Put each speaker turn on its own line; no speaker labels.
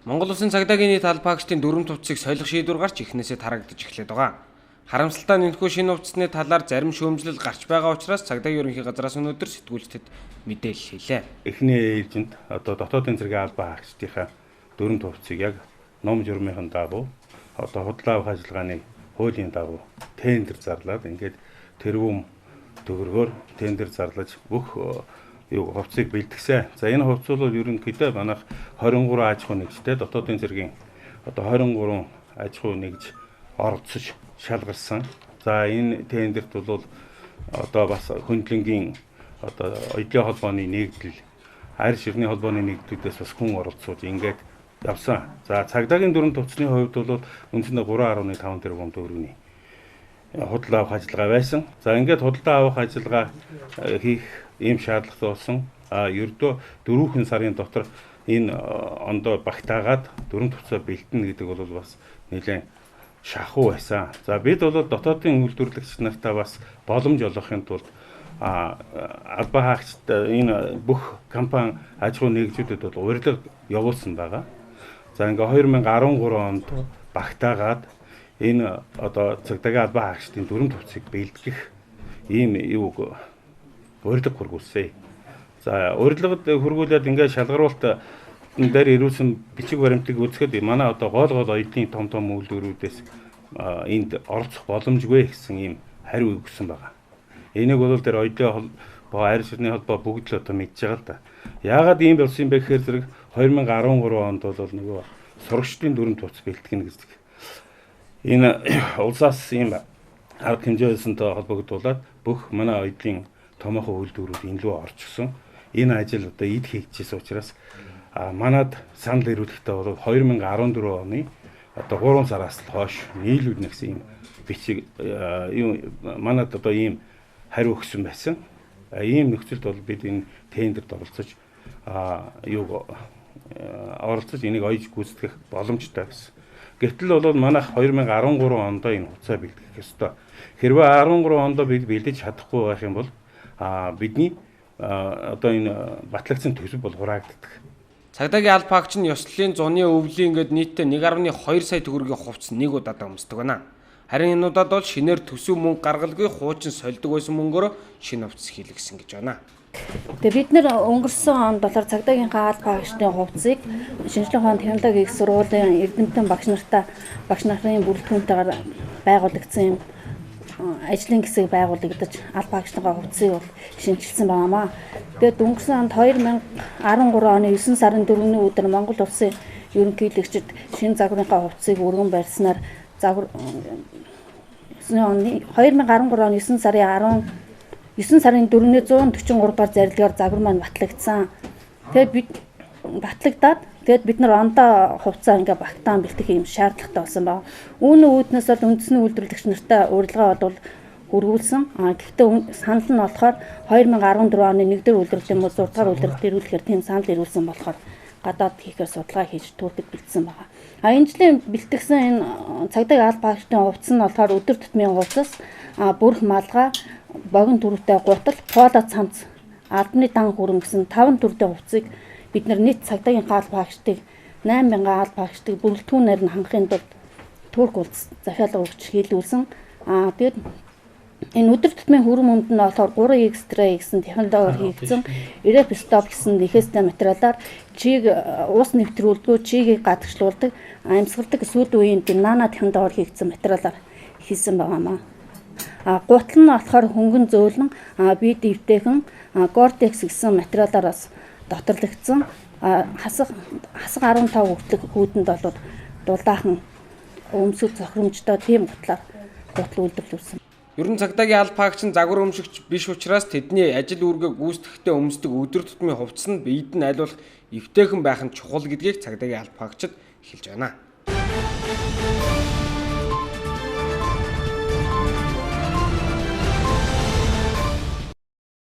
Монгол Улсын цагдаагийн нийт албаагчдын дүрм төвцийг солих шийдвэр гарч эхнээсээ тарагдаж эхлэв байгаа. Харамсалтай нь энэхүү шинэ хувцсны талаар зарим шүүмжлэл гарч байгаа учраас цагдаагийн ерөнхий газраас өнөөдөр сэтгүүлчдэд мэдээлэл хийлээ.
Эхний ээлжинд дотоодын цэргийн албаагчдынхаа дүрм төвцийг яг ном журмын дагуу худлаа авах ажиллагааны хуулийн дагуу тендер зарлаад ингээд тэрүүн төгрөгөөр тендер зарлаж бүх хувцсыг бэлтгэсэн. За энэ хувцс бол ерөнхийдөө манайх 23 аж ахуй нэгжтэй дотоодын цэргийн 23 аж ахуй нэгж оролцож шалгарсан. За энэ тендерт бол бас хөндлөнгийн эдийн холбооны нэгдэл, арь ширний холбооны нэгдлүүдээс бас хүн оролцож ингээд явсан. За цагдаагийн дүрм төвчний хувьд бол үндсэндээ 3.5 тэрбум төгрөгийн худалдаа авах ажиллагаа байсан. За ингээд худалдаа авах ажиллагаа хийх ийм шаардлагатай болсон. Ердөө 4 сарын дотор энэ ондоо багтаагаад дүрм төвцөө бэлтэнэ гэдэг бол бас нэлээд шахуу байсан. За бид бол дотоодын үйлдвэрлэгч нартай бас боломж олгохын тулд албаа хаагчд энэ бүх компани аж ахуй нэгжүүдэд бол урилга явуулсан байгаа. За ингээ 2013 онд багтаагаад энэ цагдаагийн албаа хаагчдын дүрм төвцийг бэлтгэх ийм урилга хургуулсан. За урилгад хургуулад ингээ шалгаруулалт дээр ирүүлсэн бичиг баримтыг үзэхэд манай гол оюутны том үйлдвэрүүдээс энд оролцох боломжгүй гэсэн ийм хариу өгсөн байгаа. Энийг бол тэр оюутны холбоо, арь ширний холбоо бүгд л мэдж байгаа л да. Яагаад ийм болсон юм бэ гэхээр зэрэг 2013 онд бол нөгөө сурагчдын дүрм төвц бэлтгэнэ гэдэг. Энэ улсаас ийм арга хэмжээсэнтэй холбогдуулаад бүх манай оюутны томоохон үйлдвэрүүд энэ рүү орчихсон. Энэ ажил эд хийгдчихсэн учраас манад санал ирүүлэхдээ бол 2014 оны 3 сараас л хойш нийлүүлнэ гэсэн ийм бичиг манад ийм хариу өгсөн байсан. Ийм нөхцөлд бол бид энэ тендерт оролцож оролцож энийг оёж гүйцэтгэх боломжтой байсан. Гэтэл бол манайх 2013 онд энэ хуцаа бэлтгэх ёстой. Хэрвээ 13 онд бид бэлдэж чадахгүй байх юм бол бидний энэ батлагдсан төсөв бол хураагддаг.
Цагдаагийн албаагч нь ёслолын зуны өвлийн гээд нийтдээ 1.2 сая төгрөгийн хувцас нэг удаад өмсдөг байна. Харин энэ удаад бол шинээр төсөв мөнгө гаргалгүй хуучин сольдог байсан мөнгөөр шинэ хувцас хийлгэсэн гэж байна.
Тэгээ бид нэр өнгөрсөн онд болохоор цагдаагийн албаагчдын хувцсыг шинжлэх ухааны технологийн их сургуулийн эрдэмтэн багш нарын бүрэлдэхүүнтэйгээр байгуулагдсан юм ажлын хэсэг байгуулагдаж албаагчдын хувцсыг бол шинжилсэн байнамаа. Тэгээд өнгөрсөн онд 2013 оны 9 сарын 4-ний өдөр Монгол Улсын ерөнхийлөгчд шинэ загварынхаа хувцсыг өргөн барьснаар 2013 оны 9 сарын 4-ний 143-аар зарилгаар загвар маань батлагдсан. Тэгээд бид нар ондоо хувцаа ингээ багтаан бэлтгэх юм шаардлагатай болсон байна. Үүний үүднээс бол үндэсний үйлдвэрлэгч нартай урилга бол хургуулсан. Гэхдээ санал нь болохоор 2014 оны 1-р үйлдвэрлэлийн 6-р үйлдвэрлэлд ирүүлэхээр тийм санал ирүүлсэн болохоор гадаад хийхээр судалгаа хийж түүхэд бэлдсэн байгаа. Энэ жилийн бэлтгэсэн энэ цагдаагийн албаагчдын хувцас нь болохоор өдөр тутмын хувцас, бүрх малгай, богино төрөвтэй гутал, кола цамц, албаны дан хүрэн гэсэн 5 төрлийн хувцсыг бид нар нийт цагдаагийн албаагчдыг 8000 албаагчдыг бүрэлдэхүүнээр нь хангахын тулд турк улс захиалга өгч хийлүүлсэн. Тэгээд энэ өдөр тутмын хүрэн өмд нь болохоор 3X-ray гэсэн технологиор хийгдсэн RF stop гэсэн нэхэстэй материалаар чийг уус нэвтрүүлдэг, чигийг гадагшлуулдаг, амьсгалдаг сүүл үеийн нано технологиор хийгдсэн материалаар хийсэн байгаамаа. Гутал нь болохоор хөнгөн зөөлөн бие дэвтэйхэн Gore-Tex гэсэн материалаар бас доторлогдсон. Хасаг 15 хүртэлх хүйтэнд бол дулаахан өмсөг зохиромжтой тийм гутал үйлдвэрлэсэн.
Ер нь цагдаагийн албаагч нь загвар өмшигч биш учраас тэдний ажил үүргээ гүйцэтгэхдээ өмсдөг өдөр тутмын хувцас нь биед нь аль болох эвтэйхэн байх нь чухал гэдгийг цагдаагийн албаагчид хэлж байна.